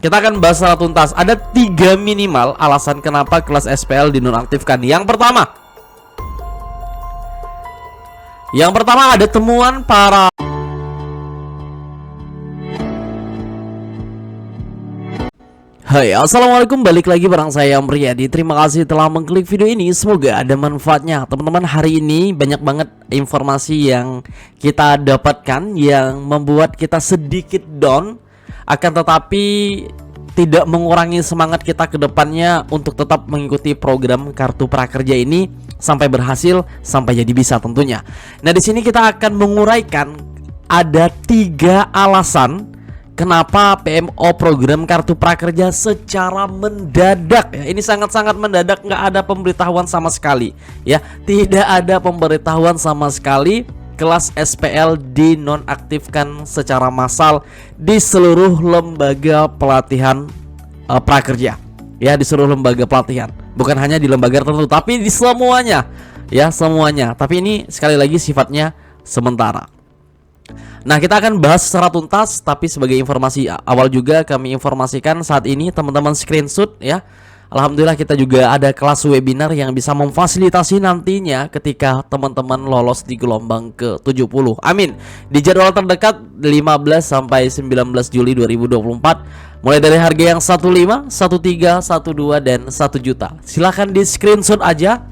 kita akan bahas secara tuntas. Ada 3 minimal alasan kenapa kelas SPL dinonaktifkan. Yang pertama ada temuan para Hai, assalamualaikum, balik lagi bareng saya Amriyadi. Terima kasih telah mengklik video ini, semoga ada manfaatnya. Teman-teman, hari ini banyak banget informasi yang kita dapatkan yang membuat kita sedikit down, akan tetapi tidak mengurangi semangat kita ke depannya untuk tetap mengikuti program Kartu Prakerja ini sampai berhasil, sampai jadi bisa tentunya. Nah, di sini kita akan menguraikan ada 3 alasan kenapa PMO program Kartu Prakerja secara mendadak ya. Ini sangat-sangat mendadak, nggak ada pemberitahuan sama sekali ya. Tidak ada pemberitahuan sama sekali. Kelas SPL dinonaktifkan secara massal di seluruh lembaga pelatihan prakerja ya, di seluruh lembaga pelatihan. Bukan hanya di lembaga tertentu, tapi di semuanya ya, semuanya. Tapi ini sekali lagi sifatnya sementara. Nah, kita akan bahas secara tuntas, tapi sebagai informasi awal juga kami informasikan saat ini teman-teman screenshot ya. Alhamdulillah kita juga ada kelas webinar yang bisa memfasilitasi nantinya ketika teman-teman lolos di gelombang ke-70. Amin. Di jadwal terdekat 15 sampai 19 Juli 2024, mulai dari harga yang 15, 13, 12 dan 1 juta. Silahkan di screenshot aja.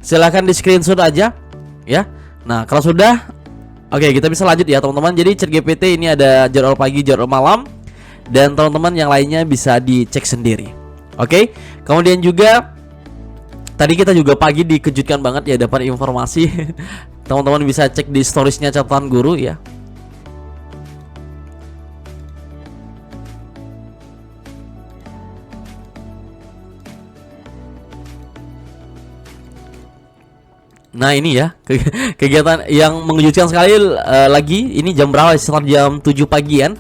Silahkan di screenshot aja ya. Nah, kalau sudah, oke, kita bisa lanjut ya teman-teman. Jadi ChatGPT ini ada jadwal pagi, jadwal malam, dan teman-teman yang lainnya bisa dicek sendiri. Oke, kemudian juga tadi kita juga pagi dikejutkan banget ya dapat informasi. Teman-teman bisa cek di storiesnya catatan guru ya. Nah, ini ya kegiatan yang mengejutkan sekali lagi. Ini jam berapa? Sekitar jam 7 pagian.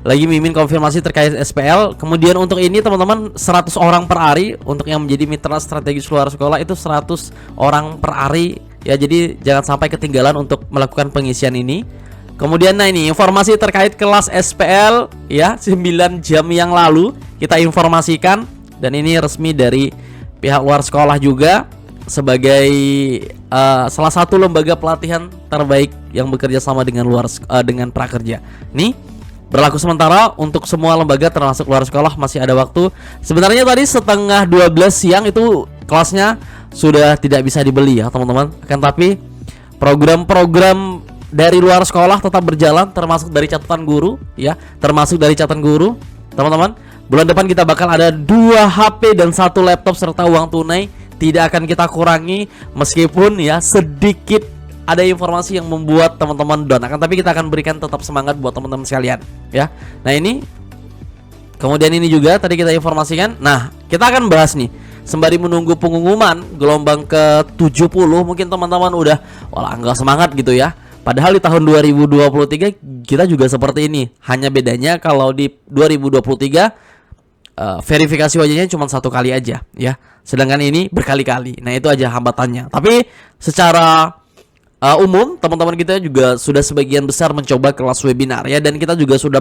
Lagi mimin konfirmasi terkait SPL. Kemudian untuk ini teman-teman 100 orang per hari. Untuk yang menjadi mitra strategis luar sekolah itu 100 orang per hari ya. Jadi jangan sampai ketinggalan untuk melakukan pengisian ini. Kemudian nah, ini informasi terkait kelas SPL ya, 9 jam yang lalu kita informasikan. Dan ini resmi dari pihak luar sekolah juga, sebagai salah satu lembaga pelatihan terbaik yang bekerja sama dengan dengan prakerja. Nih, berlaku sementara untuk semua lembaga termasuk luar sekolah, masih ada waktu. Sebenarnya tadi setengah 12 siang itu kelasnya sudah tidak bisa dibeli ya teman-teman. Akan tapi program-program dari luar sekolah tetap berjalan, termasuk dari catatan guru ya, termasuk dari catatan guru teman-teman. Bulan depan kita bakal ada 2 HP dan 1 laptop serta uang tunai. Tidak akan kita kurangi, meskipun ya sedikit ada informasi yang membuat teman-teman down. Akan tapi kita akan berikan tetap semangat buat teman-teman sekalian ya. Nah, ini kemudian ini juga tadi kita informasikan. Nah, kita akan bahas nih sembari menunggu pengumuman gelombang ke-70. Mungkin teman-teman udah wala nggak semangat gitu ya. Padahal di tahun 2023 kita juga seperti ini. Hanya bedanya kalau di 2023 verifikasi wajahnya cuma 1 kali aja ya. Sedangkan ini berkali-kali. Nah, itu aja hambatannya. Tapi secara umum teman-teman kita juga sudah sebagian besar mencoba kelas webinar ya, dan kita juga sudah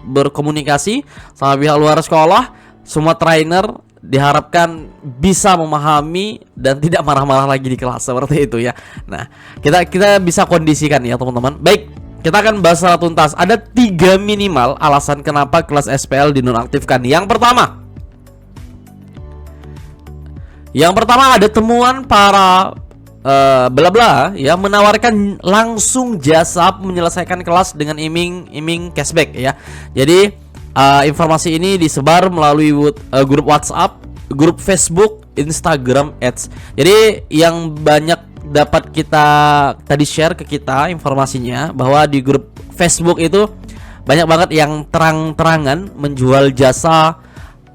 berkomunikasi sama pihak luar sekolah. Semua trainer diharapkan bisa memahami dan tidak marah-marah lagi di kelas seperti itu ya. Nah, kita bisa kondisikan ya teman-teman. Baik, kita akan bahas secara tuntas. Ada 3 minimal alasan kenapa kelas SPL dinonaktifkan. Yang pertama ada temuan para bla bla ya, menawarkan langsung jasa menyelesaikan kelas dengan iming-iming cashback ya. Jadi informasi ini disebar melalui grup WhatsApp, grup Facebook, Instagram Ads. Jadi yang banyak dapat kita tadi share ke kita informasinya bahwa di grup Facebook itu banyak banget yang terang-terangan menjual jasa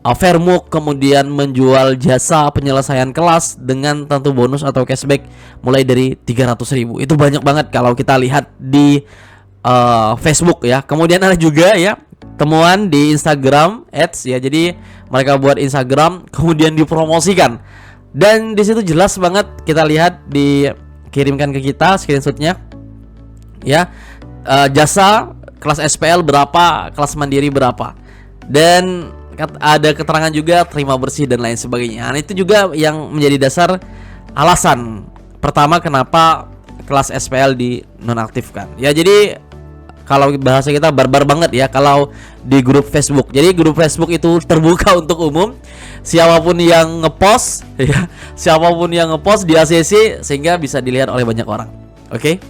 Fairmuk, kemudian menjual jasa penyelesaian kelas dengan tentu bonus atau cashback mulai dari 300.000. Itu banyak banget kalau kita lihat di Facebook ya. Kemudian ada juga ya temuan di Instagram Ads ya. Jadi mereka buat Instagram kemudian dipromosikan. Dan di situ jelas banget kita lihat dikirimkan ke kita screenshotnya ya. Jasa kelas SPL berapa, kelas mandiri berapa. Dan ada keterangan juga terima bersih dan lain sebagainya. Nah, itu juga yang menjadi dasar alasan pertama kenapa kelas SPL dinonaktifkan. Ya, jadi kalau bahasa kita barbar banget ya kalau di grup Facebook. Jadi grup Facebook itu terbuka untuk umum. Siapapun yang ngepost ya, siapapun yang ngepost di ACC sehingga bisa dilihat oleh banyak orang. Oke.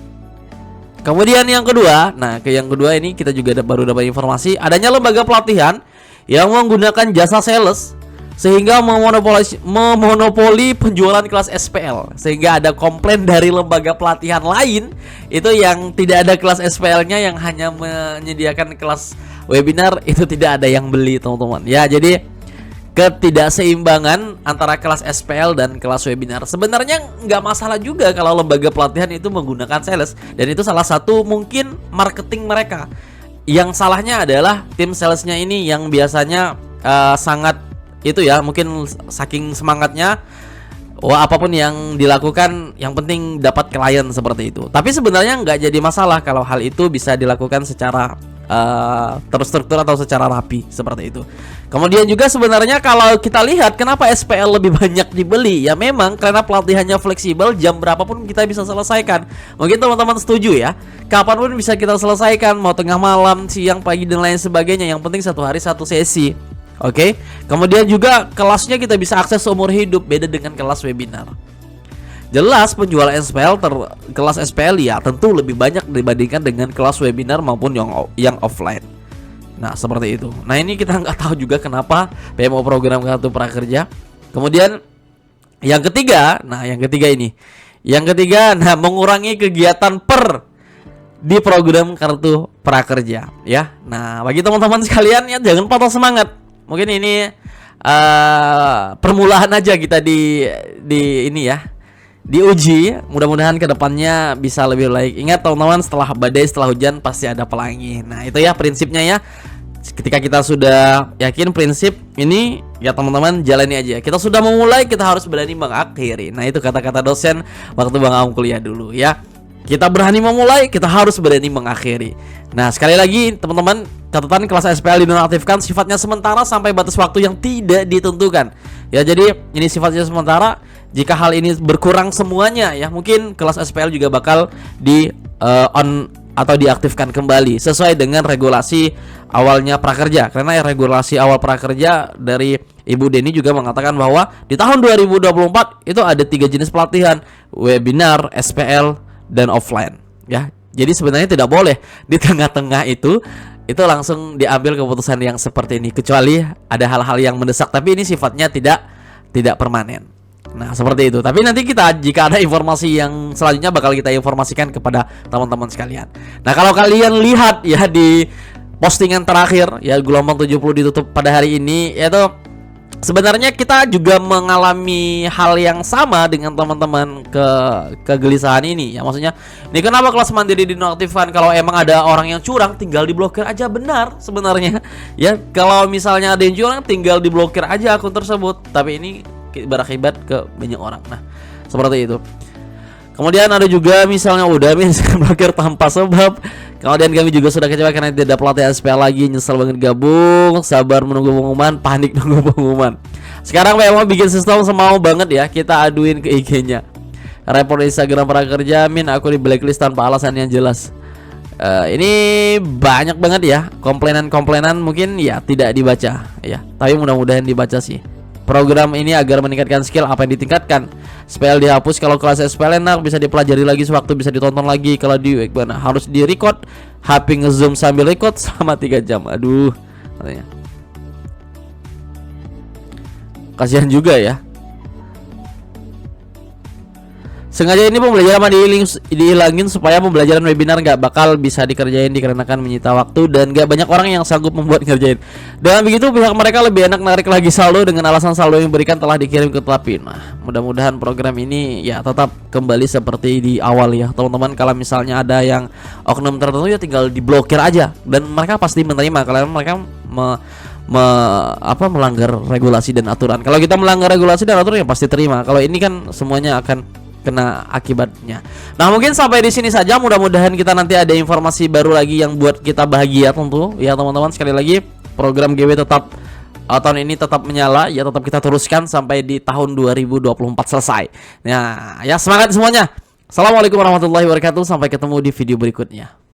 Kemudian yang kedua, yang kedua ini kita juga baru dapat informasi adanya lembaga pelatihan yang menggunakan jasa sales sehingga memonopoli penjualan kelas SPL, sehingga ada komplain dari lembaga pelatihan lain itu yang tidak ada kelas SPL-nya, yang hanya menyediakan kelas webinar, itu tidak ada yang beli, teman-teman. Ya, jadi ketidakseimbangan antara kelas SPL dan kelas webinar. Sebenarnya nggak masalah juga kalau lembaga pelatihan itu menggunakan sales, dan itu salah satu mungkin marketing mereka. Yang salahnya adalah tim salesnya ini yang biasanya sangat itu ya, mungkin saking semangatnya, wah apapun yang dilakukan yang penting dapat klien seperti itu. Tapi sebenarnya nggak jadi masalah kalau hal itu bisa dilakukan secara terstruktur atau secara rapi seperti itu. Kemudian juga sebenarnya kalau kita lihat kenapa SPL lebih banyak dibeli, ya memang karena pelatihannya fleksibel, jam berapapun kita bisa selesaikan. Mungkin teman-teman setuju ya, kapanpun bisa kita selesaikan, mau tengah malam, siang, pagi dan lain sebagainya. Yang penting satu hari satu sesi. Oke. Kemudian juga kelasnya kita bisa akses seumur hidup, beda dengan kelas webinar. Jelas penjual SPL kelas SPL ya tentu lebih banyak dibandingkan dengan kelas webinar maupun yang offline. Nah, seperti itu. Nah, ini kita nggak tahu juga kenapa PMO program kartu prakerja. Kemudian yang ketiga, mengurangi kegiatan di program kartu prakerja ya. Nah, bagi teman-teman sekalian ya, jangan patah semangat. Mungkin ini permulaan aja kita di ini ya, diuji. Mudah-mudahan kedepannya bisa lebih baik. Ingat teman-teman, setelah badai, setelah hujan pasti ada pelangi. Nah, itu ya prinsipnya ya. Ketika kita sudah yakin prinsip ini, ya teman-teman jalani aja. Kita sudah memulai, kita harus berani mengakhiri. Nah, itu kata-kata dosen waktu Bang Aum kuliah dulu ya. Kita berani memulai, kita harus berani mengakhiri. Nah, sekali lagi teman-teman, catatan kelas SPL dinonaktifkan sifatnya sementara sampai batas waktu yang tidak ditentukan. Ya, jadi ini sifatnya sementara. Jika hal ini berkurang semuanya ya, mungkin kelas SPL juga bakal on atau diaktifkan kembali sesuai dengan regulasi awalnya prakerja. Karena regulasi awal prakerja dari Ibu Deni juga mengatakan bahwa di tahun 2024 itu ada 3 jenis pelatihan, webinar, SPL, dan offline ya. Jadi sebenarnya tidak boleh di tengah-tengah itu langsung diambil keputusan yang seperti ini, kecuali ada hal-hal yang mendesak, tapi ini sifatnya tidak permanen. Nah, seperti itu. Tapi nanti jika ada informasi yang selanjutnya bakal kita informasikan kepada teman-teman sekalian. Nah, kalau kalian lihat ya di postingan terakhir ya, gelombang 70 ditutup pada hari ini, yaitu sebenarnya kita juga mengalami hal yang sama dengan teman-teman kegelisahan ini ya. Maksudnya, ini kenapa kelas mandiri dinonaktifkan? Kalau emang ada orang yang curang, tinggal diblokir aja. Benar sebenarnya ya, kalau misalnya ada yang curang, tinggal diblokir aja akun tersebut. Tapi ini berakibat ke banyak orang. Nah, seperti itu. Kemudian ada juga misalnya udah blokir tanpa sebab. Kemudian kami juga sudah kecewa karena tidak pelatihan SPL lagi, nyesel banget gabung, sabar menunggu pengumuman, panik nunggu pengumuman. Sekarang PMO bikin sistem semau banget ya, kita aduin ke IG-nya. Report Instagram prakerja, aku di blacklist tanpa alasan yang jelas. Ini banyak banget ya komplainan mungkin ya tidak dibaca ya, tapi mudah-mudahan dibaca sih. Program ini agar meningkatkan skill apa yang ditingkatkan. SPL dihapus, kalau kelas SPL enak bisa dipelajari lagi sewaktu, bisa ditonton lagi. Kalau di Webinar harus di record, HP nge-zoom sambil record selama 3 jam. Aduh, katanya. Kasihan juga ya. Sengaja ini pembelajaran dihilangin supaya pembelajaran webinar nggak bakal bisa dikerjain dikarenakan menyita waktu dan nggak banyak orang yang sanggup membuat ngerjain. Dengan begitu pihak mereka lebih enak narik lagi saldo dengan alasan saldo yang diberikan telah dikirim ke Telapin. Nah, mudah-mudahan program ini ya tetap kembali seperti di awal ya teman-teman. Kalau misalnya ada yang oknum tertentu ya tinggal diblokir aja dan mereka pasti menerima kalau mereka melanggar regulasi dan aturan. Kalau kita melanggar regulasi dan aturan ya pasti terima. Kalau ini kan semuanya akan kena akibatnya. Nah, mungkin sampai di sini saja. Mudah-mudahan kita nanti ada informasi baru lagi yang buat kita bahagia tentu ya teman-teman. Sekali lagi program GW tetap tahun ini tetap menyala, ya tetap kita teruskan sampai di tahun 2024 selesai. Nah, ya semangat semuanya. Assalamualaikum warahmatullahi wabarakatuh. Sampai ketemu di video berikutnya.